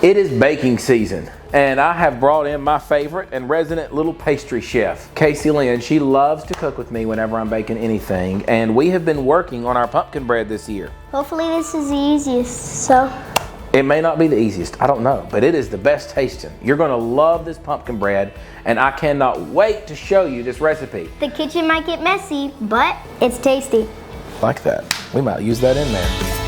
It is baking season, and I have brought in my favorite and resident little pastry chef, Kaci Lynn. She loves to cook with me whenever I'm baking anything, and we have been working on our pumpkin bread this year. Hopefully this is the easiest, so. It may not be the easiest, I don't know, but it is the best tasting. You're gonna love this pumpkin bread, and I cannot wait to show you this recipe. The kitchen might get messy, but it's tasty. Like that. We might use that in there.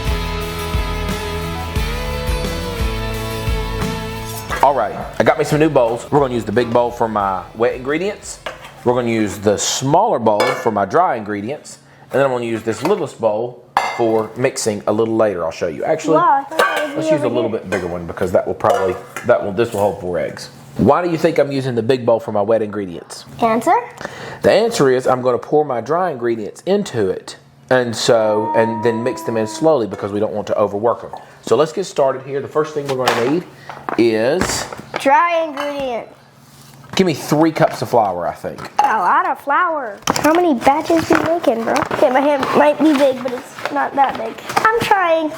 All right, I got me some new bowls. We're gonna use the big bowl for my wet ingredients. We're gonna use the smaller bowl for my dry ingredients. And then I'm gonna use this littlest bowl for mixing a little later. I'll show you. Actually, let's use a little bit bigger one because this will hold 4 eggs. Why do you think I'm using the big bowl for my wet ingredients? Answer? The answer is I'm gonna pour my dry ingredients into it. And then mix them in slowly because we don't want to overwork them. So let's get started here. The first thing we're going to need is dry ingredients. Give me 3 cups of flour, I think. A lot of flour. How many batches are you making, bro? Okay, my hand might be big, but it's not that big. I'm trying.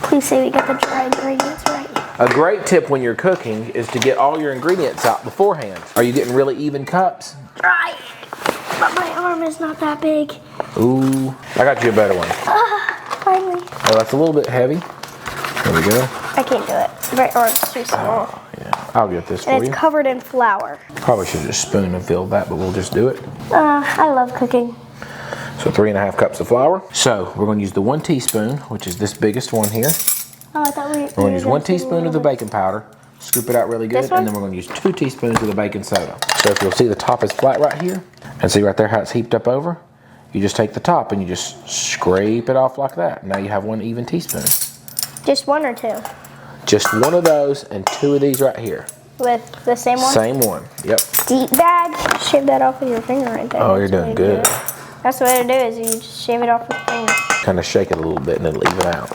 Please say we got the dry ingredients right. A great tip when you're cooking is to get all your ingredients out beforehand. Are you getting really even cups? Dry. But my arm is not that big. Ooh, I got you a better one. Finally. Oh, that's a little bit heavy. There we go. I can't do it. My arm's too small. Oh, yeah, I'll get this And for you. it's covered in flour. Probably should just spoon and fill that, but we'll just do it. I love cooking. So 3.5 cups of flour. So we're going to use the 1 teaspoon, which is this biggest one here. Oh, I thought We're going to use 1 teaspoon of the baking powder. Scoop it out really good, This one? and then we're going to use 2 teaspoons of the baking soda. So if you'll see the top is flat right here, and see right there how it's heaped up over, you just take the top and you just scrape it off like that. Now you have 1 even teaspoon. Just 1 or 2? Just 1 of those and 2 of these right here. With the same one? Same one, yep. Deep bag. Shave that off with your finger right there. Oh, you're doing good. That's the way to do it, is you just shave it off with your finger. Kind of shake it a little bit and it'll even out.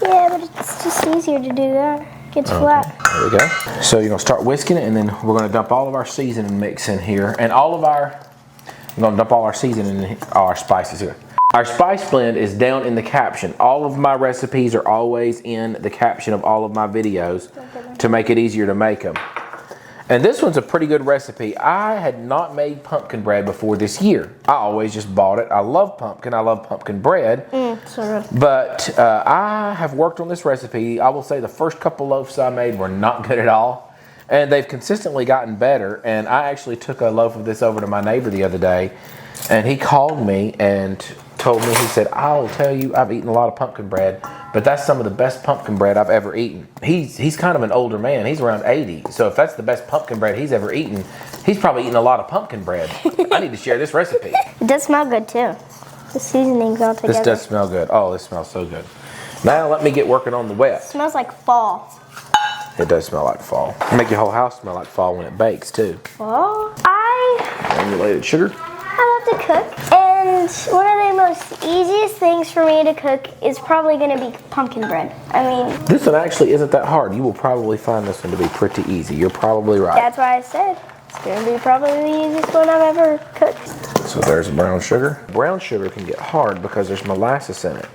Yeah, but it's just easier to do that. Gets flat. There we go. So you're going to start whisking it, and then we're going to dump all of our seasoning mix in here. And we're going to dump all our seasoning and all our spices here. Our spice blend is down in the caption. All of my recipes are always in the caption of all of my videos to make it easier to make them. And this one's a pretty good recipe. I had not made pumpkin bread before this year. I always just bought it. I love pumpkin. I love pumpkin bread. So good. But I have worked on this recipe. I will say the first couple loaves I made were not good at all. And they've consistently gotten better. And I actually took a loaf of this over to my neighbor the other day. And he called me and told me, he said, I'll tell you, I've eaten a lot of pumpkin bread, but that's some of the best pumpkin bread I've ever eaten. He's kind of an older man. He's around 80. So if that's the best pumpkin bread he's ever eaten, he's probably eaten a lot of pumpkin bread. I need to share this recipe. It does smell good too. The seasoning's all together. This does smell good. Oh, this smells so good. Now let me get working on the wet. It smells like fall. It does smell like fall. Make your whole house smell like fall when it bakes too. Fall? Granulated sugar. I love to cook, and one of the most easiest things for me to cook is probably going to be pumpkin bread. I mean, this one actually isn't that hard. You will probably find this one to be pretty easy. You're probably right. That's why I said it's going to be probably the easiest one I've ever cooked. So there's brown sugar. Brown sugar can get hard because there's molasses in it.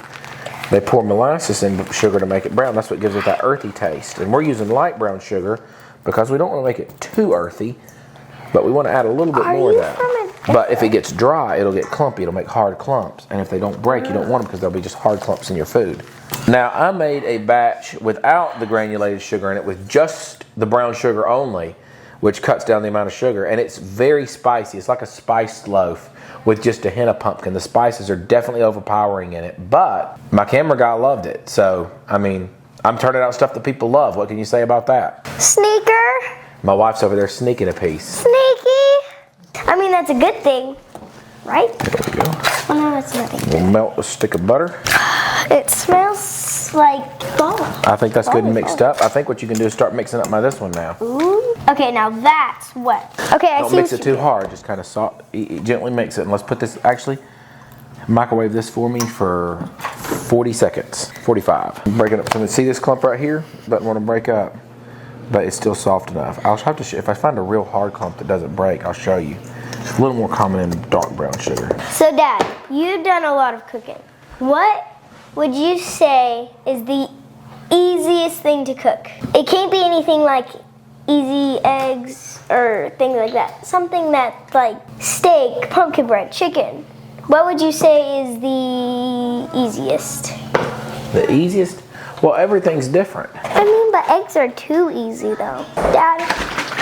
They pour molasses in sugar to make it brown. That's what gives it that earthy taste. And we're using light brown sugar because we don't want to make it too earthy, but we want to add a little bit more of that. But if it gets dry, it'll get clumpy. It'll make hard clumps. And if they don't break, you don't want them because they'll be just hard clumps in your food. Now, I made a batch without the granulated sugar in it with just the brown sugar only, which cuts down the amount of sugar. And it's very spicy. It's like a spiced loaf with just a hint of pumpkin. The spices are definitely overpowering in it. But my camera guy loved it. So, I mean, I'm turning out stuff that people love. What can you say about that? Sneaker. My wife's over there sneaking a piece. Sneaky. I mean, that's a good thing, right? There we go. Oh, no, that's nothing. We'll melt a stick of butter. It smells like fall. I think that's good and mixed up. I think what you can do is start mixing up this one now. Ooh. Okay, now that's wet. Okay, I see. Don't mix it too hard. Just kind of gently mix it. And let's put this, actually, microwave this for me for 40 seconds. 45. Break it up. So see this clump right here? Doesn't want to break up. But it's still soft enough. I'll have to if I find a real hard clump that doesn't break, I'll show you. It's a little more common in dark brown sugar. So, Dad, you've done a lot of cooking. What would you say is the easiest thing to cook? It can't be anything like easy eggs or things like that. Something that like steak, pumpkin bread, chicken. What would you say is the easiest? The easiest? Well, everything's different. I mean, but eggs are too easy though. Dad,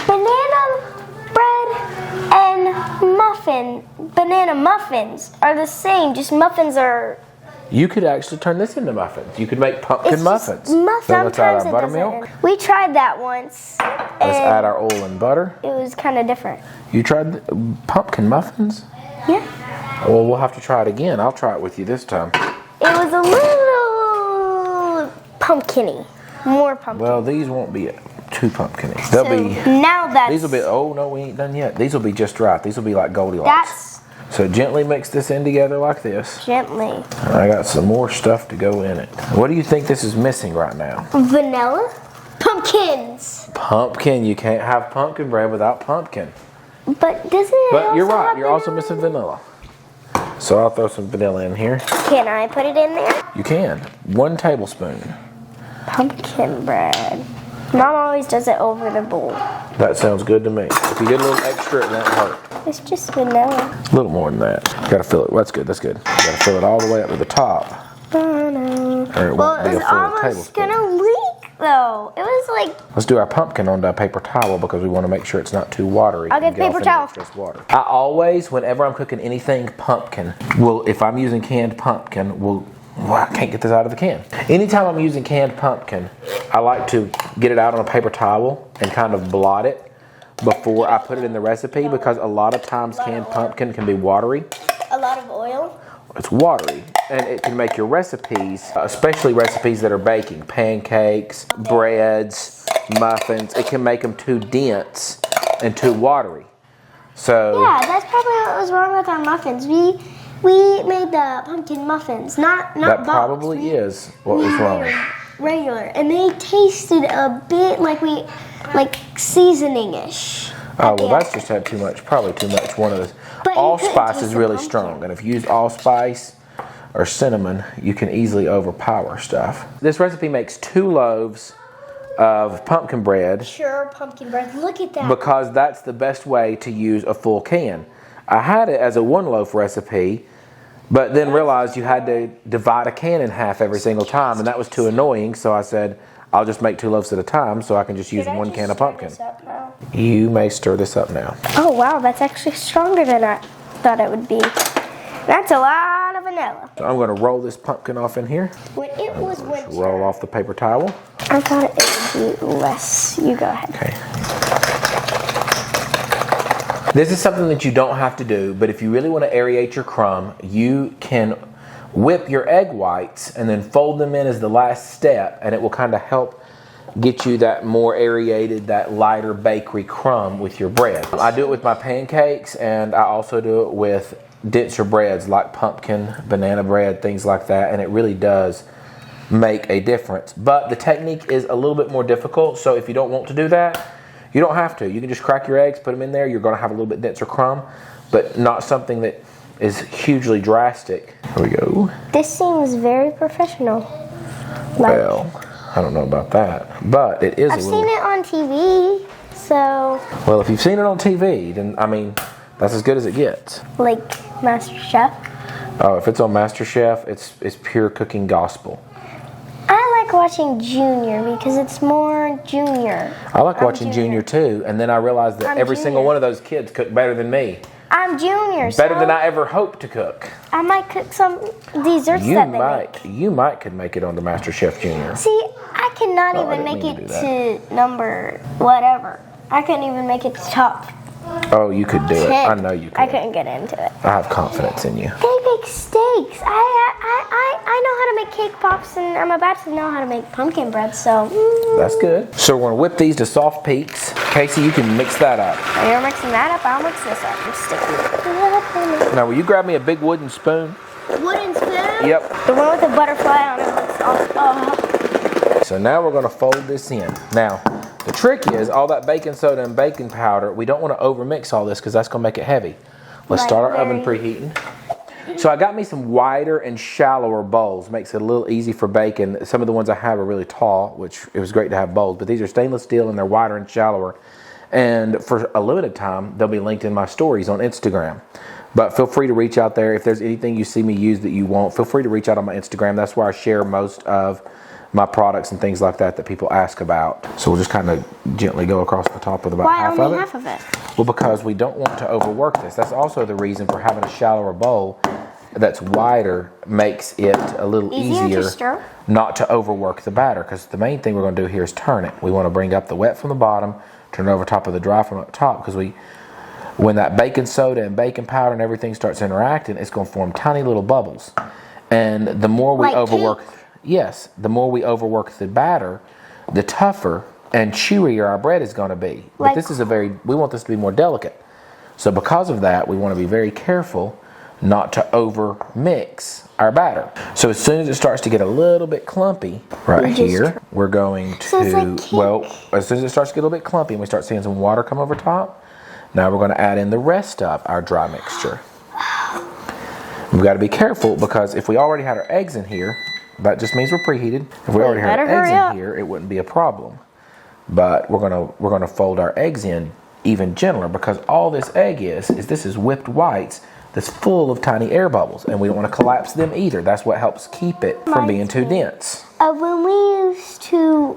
banana bread and banana muffins are the same. Just muffins are... You could actually turn this into muffins. You could make pumpkin muffins. Then let's add our buttermilk. We tried that once. Let's add our oil and butter. It was kind of different. You tried the pumpkin muffins? Yeah. Well, we'll have to try it again. I'll try it with you this time. It was a little pumpkin-y. More pumpkin. Well, these won't be too pumpkin-y. They'll be... Now that's... These will be... Oh, no, we ain't done yet. These will be just right. These will be like Goldilocks. So gently mix this in together like this. Gently. And I got some more stuff to go in it. What do you think this is missing right now? Vanilla? Pumpkins. Pumpkin. You can't have pumpkin bread without pumpkin. But doesn't it But you're right. You're vanilla? also missing vanilla. So I'll throw some vanilla in here. Can I put it in there? You can. 1 tablespoon. Pumpkin bread. Mom always does it over the bowl. That sounds good to me. If you get a little extra, it won't hurt. It's just vanilla. A little more than that. Gotta fill it. That's good. That's good. Gotta fill it all the way up to the top. Or it won't be a It was full almost tablespoon. gonna leak though. It was like... Let's do our pumpkin on the paper towel because we want to make sure it's not too watery. I'll get the paper towel. Just water. I always, whenever I'm cooking anything pumpkin, if I'm using canned pumpkin, well, I can't get this out of the can. Anytime I'm using canned pumpkin, I like to get it out on a paper towel and kind of blot it before I put it in the recipe because a lot of times canned pumpkin can be watery. A lot of oil? It's watery and it can make your recipes, especially recipes that are baking, pancakes, breads, muffins, it can make them too dense and too watery. So Yeah, that's probably what was wrong with our muffins. We made the pumpkin muffins, not that boxed. probably is what was wrong. Regular, and they tasted a bit like seasoning-ish. Oh, well, that's just had too much, probably too much. One of those. But you couldn't Allspice taste is the really pumpkin. strong, and if you use allspice or cinnamon, you can easily overpower stuff. This recipe makes 2 loaves of pumpkin bread Pure pumpkin bread. Look at that. because that's the best way to use a full can. I had it as a 1 loaf recipe, but then realized you had to divide a can in half every single time, and that was too annoying, so I said, I'll just make 2 loaves at a time so I can just use 1 can of pumpkin. You may stir this up now. Oh wow, that's actually stronger than I thought it would be. That's a lot of vanilla. So I'm going to roll this pumpkin off in here. When it was winter, Roll off the paper towel. I thought it would be less. You go ahead. Okay. This is something that you don't have to do, but if you really want to aerate your crumb, you can whip your egg whites and then fold them in as the last step, and it will kind of help get you that more aerated, that lighter bakery crumb with your bread. I do it with my pancakes, and I also do it with denser breads like pumpkin, banana bread, things like that, and it really does make a difference. But the technique is a little bit more difficult, so if you don't want to do that, you don't have to. You can just crack your eggs, put them in there. You're going to have a little bit denser crumb, but not something that is hugely drastic. Here we go. This seems very professional. Well, I don't know about that, but it is I've a little... seen it on TV, so Well, if you've seen it on TV, then, I mean, that's as good as it gets. like MasterChef. Oh, if it's on MasterChef, it's pure cooking gospel. I like watching Junior because it's more Junior. I like watching Junior too, and then I realized that I'm every single Junior. one of those kids cook better than me. I'm Junior, Better so than I ever hoped to cook. I might cook some desserts that they make. You might could make it onto MasterChef Junior. See, I cannot Oh, I even didn't make mean it to do to number whatever. I couldn't even make it to top Oh, you could do it. 10. I know you could. I couldn't get into it. I have confidence in you. They make steaks. I know how to make cake pops, and I'm about to know how to make pumpkin bread, so... That's good. So we're going to whip these to soft peaks. Casey, you can mix that up. You're mixing that up, I'll mix this up. I'm sticking. Now, will you grab me a big wooden spoon? Wooden spoon? Yep. The one with the butterfly on it looks awesome. So now we're going to fold this in. Now, the trick is all that baking soda and baking powder, we don't want to overmix all this because that's going to make it heavy. Let's start our oven preheating. So I got me some wider and shallower bowls. Makes it a little easy for baking. Some of the ones I have are really tall, which it was great to have bowls. But these are stainless steel and they're wider and shallower. And for a limited time, they'll be linked in my stories on Instagram. But feel free to reach out there. If there's anything you see me use that you want, feel free to reach out on my Instagram. That's where I share most of my products and things like that people ask about. So we'll just kind of gently go across the top with about half of it. Why only half of it? Well, because we don't want to overwork this. That's also the reason for having a shallower bowl that's wider makes it a little easier to stir? Not to overwork the batter. Because the main thing we're going to do here is turn it. We want to bring up the wet from the bottom, turn it over top of the dry from up top, because when that baking soda and baking powder and everything starts interacting, it's going to form tiny little bubbles. And the more we overwork, the more we overwork the batter, the tougher and chewier our bread is going to be. But we want this to be more delicate. So because of that, we want to be very careful not to over mix our batter. So as soon as it starts to get a little bit clumpy right here, we're going to, as soon as it starts to get a little bit clumpy and we start seeing some water come over top, now we're going to add in the rest of our dry mixture. We've got to be careful because if we already had our eggs in here, that just means we're preheated. If we already had our eggs in here, it wouldn't be a problem. But we're gonna fold our eggs in even gentler because all this egg is this is whipped whites that's full of tiny air bubbles, and we don't want to collapse them either. That's what helps keep it from being too dense. When we used to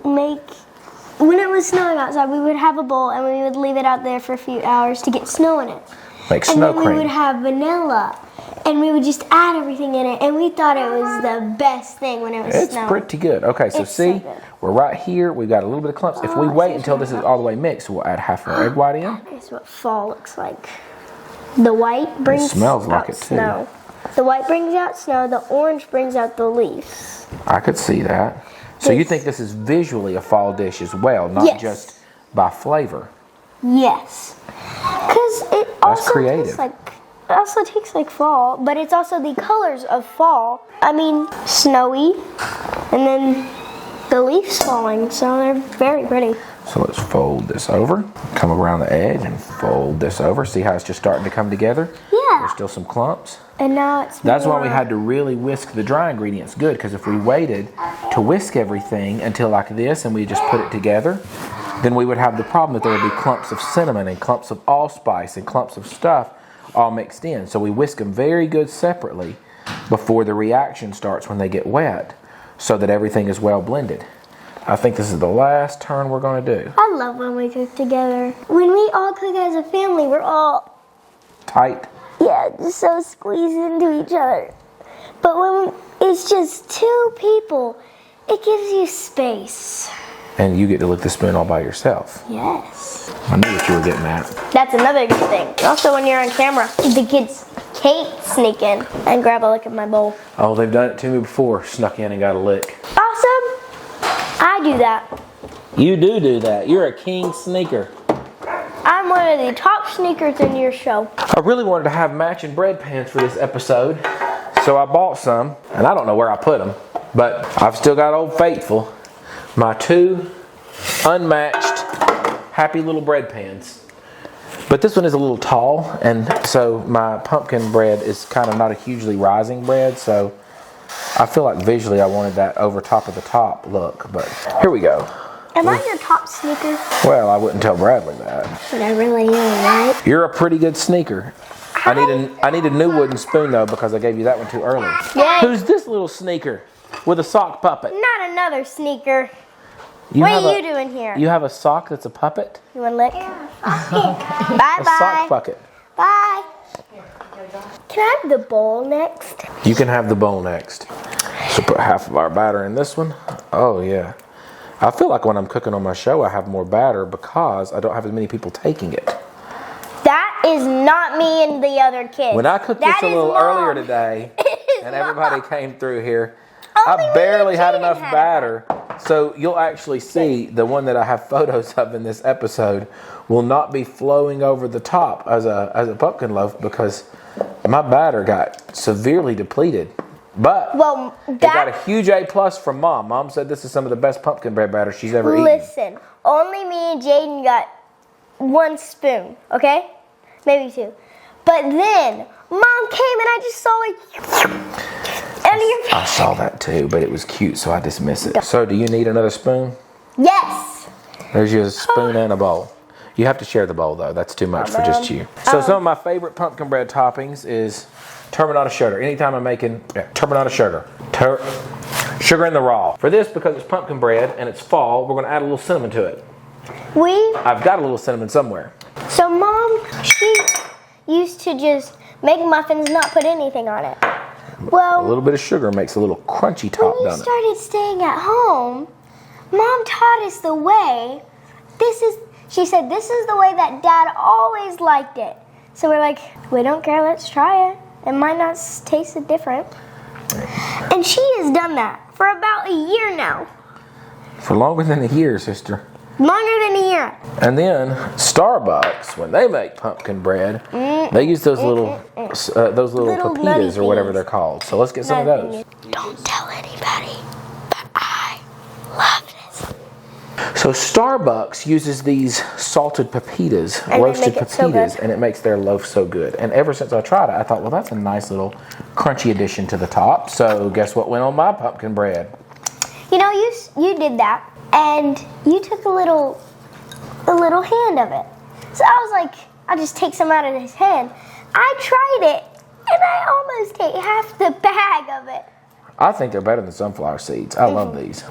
when it was snowing outside, we would have a bowl and we would leave it out there for a few hours to get snow in it. Like snow cream. And then we would have vanilla, and we would just add everything in it, and we thought it was the best thing when it was snowing. It's pretty good. Okay, so see, we're right here. We've got a little bit of clumps. If we wait until this is all the way mixed, we'll add half of our egg white in. That's what fall looks like. The white brings smells like out it too. Snow. The white brings out snow. The orange brings out the leaves. I could see that. So you think this is visually a fall dish as well, not just by flavor? Yes. Because it also tastes like fall, but it's also the colors of fall. I mean, snowy, and then the leaves falling, so they're very pretty. So let's fold this over, come around the edge and fold this over. See how it's just starting to come together? Yeah. There's still some clumps. And now That's why we had to really whisk the dry ingredients good, because if we waited to whisk everything until like this and we just put it together, then we would have the problem that there would be clumps of cinnamon and clumps of allspice and clumps of stuff all mixed in. So we whisk them very good separately before the reaction starts when they get wet, so that everything is well blended. I think this is the last turn we're going to do. I love when we cook together. When we all cook as a family, we're all tight. Yeah, just so squeezed into each other. But when it's just two people, it gives you space. And you get to lick the spoon all by yourself. Yes. I knew what you were getting at. That's another good thing. Also, when you're on camera, the kids can't sneak in and grab a lick of my bowl. Oh, they've done it to me before. Snuck in and got a lick. Awesome. I do that. You do that. You're a king sneaker. I'm one of the top sneakers in your show. I really wanted to have matching bread pans for this episode, so I bought some, and I don't know where I put them, but I've still got Old Faithful, my two unmatched happy little bread pans. But this one is a little tall, and so my pumpkin bread is kind of not a hugely rising bread, so I feel like visually I wanted that over top of the top look, but here we go. Am I your top sneaker? Well, I wouldn't tell Bradley that. But I really am, right? You're a pretty good sneaker. I need a new wooden spoon though, because I gave you that one too early. Yay. Who's this little sneaker with a sock puppet? Not another sneaker. What are you doing here? You have a sock that's a puppet? You want a lick? Bye-bye. A sock bucket. Bye. Can I have the bowl next? You can have the bowl next. So put half of our batter in this one. Oh yeah. I feel like when I'm cooking on my show, I have more batter because I don't have as many people taking it. That is not me and the other kids. When I cooked this a little earlier today, and everybody came through here, Only I barely had Jaden enough had batter. So you'll actually see the one that I have photos of in this episode will not be flowing over the top as a pumpkin loaf because my batter got severely depleted. But it got a huge A+ from Mom. Mom said this is some of the best pumpkin bread batter she's ever eaten. Listen, only me and Jaden got 1 spoon, okay? Maybe 2. But then Mom came and I just saw like out of your face. I saw that too, but it was cute, so I dismiss it. So do you need another spoon? Yes. There's your spoon and a bowl. You have to share the bowl though. That's too much for just you. So some of my favorite pumpkin bread toppings is turbinado sugar. Anytime I'm making turbinado sugar. Sugar in the raw. For this, because it's pumpkin bread and it's fall, we're going to add a little cinnamon to it. I've got a little cinnamon somewhere. So Mom, she used to just make muffins, not put anything on it. Well, A little bit of sugar makes a little crunchy top, when you doesn't it? started staying at home, Mom taught us the way. She said, this is the way that Dad always liked it. So we're like, we don't care, let's try it. It might not taste different. And she has done that for about a year now. For longer than a year, sister. Longer than a year. And then Starbucks, when they make pumpkin bread, they use those little Little nutty pepitas or whatever things. they're called. So let's get some of those. Don't tell anybody, but I love this. So Starbucks uses these salted pepitas, And they roasted make it so pepitas, good. and it makes their loaf so good. And ever since I tried it, I thought, well, that's a nice little crunchy addition to the top. So guess what went on my pumpkin bread? You know, you did that, and you took a little hand of it. So I was like, I'll just take some out of his hand. I tried it, and I almost ate half the bag of it. I think they're better than sunflower seeds. I love these.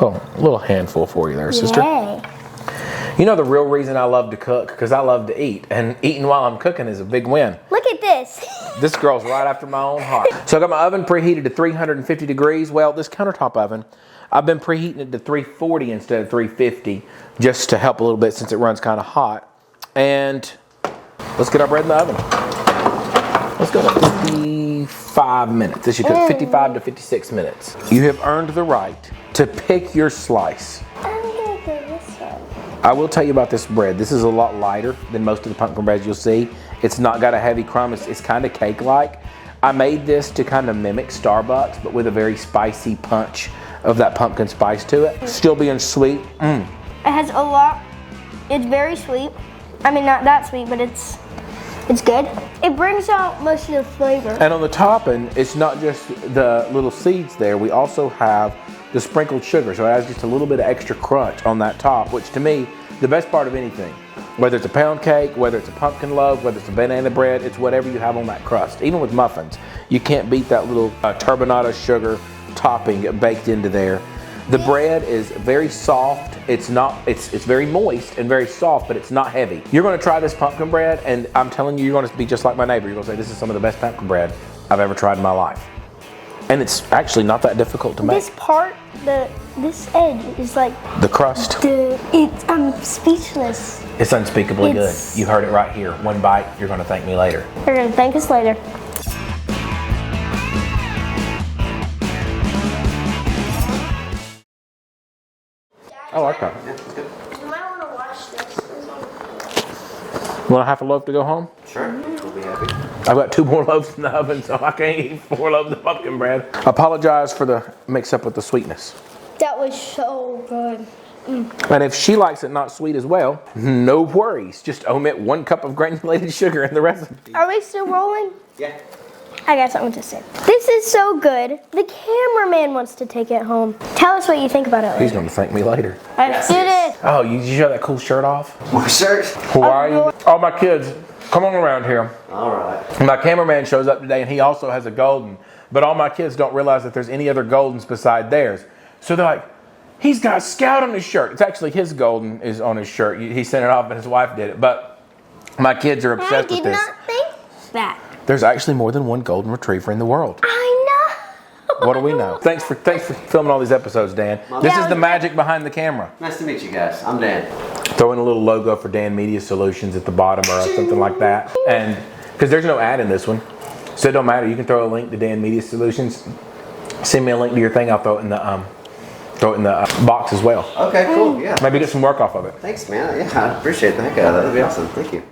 Oh, a little handful for you there, sister. Yay. You know the real reason I love to cook? Because I love to eat. And eating while I'm cooking is a big win. Look at this. This girl's right after my own heart. So I got my oven preheated to 350 degrees. Well, this countertop oven, I've been preheating it to 340 instead of 350 just to help a little bit since it runs kind of hot. And let's get our bread in the oven. Let's go to 55 minutes. This should take 55 to 56 minutes. You have earned the right to pick your slice. I'm going to go this way. I will tell you about this bread. This is a lot lighter than most of the pumpkin breads you'll see. It's not got a heavy crumb. It's kind of cake-like. I made this to kind of mimic Starbucks, but with a very spicy punch of that pumpkin spice to it. Still being sweet. It has a lot. It's very sweet. I mean, not that sweet, but it's good. It brings out most of the flavor. And on the topping, it's not just the little seeds there. We also have the sprinkled sugar, so it adds just a little bit of extra crunch on that top, which to me, the best part of anything, whether it's a pound cake, whether it's a pumpkin loaf, whether it's a banana bread, it's whatever you have on that crust. Even with muffins, you can't beat that little turbinado sugar topping baked into there. The bread is very soft. It's very moist and very soft, but it's not heavy. You're gonna try this pumpkin bread, and I'm telling you, you're gonna be just like my neighbor. You're gonna say, this is some of the best pumpkin bread I've ever tried in my life. And it's actually not that difficult to make. This part, this edge is like The crust, I'm speechless. it's unspeakably It's- good. You heard it right here. One bite, you're gonna thank me later. You're gonna thank us later. I like that. You might want to watch this. Want a half a loaf to go home? Sure, we'll be happy. I've got 2 more loaves in the oven, so I can't eat 4 loaves of pumpkin bread. Apologize for the mix up with the sweetness. That was so good. And if she likes it not sweet as well, no worries. Just omit 1 cup of granulated sugar in the recipe. Are we still rolling? Yeah. I got something to say. This is so good. The cameraman wants to take it home. Tell us what you think about it He's later. going to thank me later. Let's do this. Oh, you show that cool shirt off? My shirt. Hawaii. All my kids, come on around here. All right. My cameraman shows up today, and he also has a golden. But all my kids don't realize that there's any other goldens beside theirs. So they're like, he's got Scout on his shirt. It's actually his golden is on his shirt. He sent it off, and his wife did it. But my kids are I obsessed with did this. not think that. There's actually more than 1 golden retriever in the world. I know. What do we know? Thanks for filming all these episodes, Dan. This is the magic behind the camera. Nice to meet you guys. I'm Dan. Throw in a little logo for Dan Media Solutions at the bottom or something like that. And because there's no ad in this one, so it don't matter. You can throw a link to Dan Media Solutions. Send me a link to your thing. I'll throw it in the box as well. Okay, cool. Yeah. Maybe get some work off of it. Thanks, man. Yeah, I appreciate that. That'd be awesome. Thank you.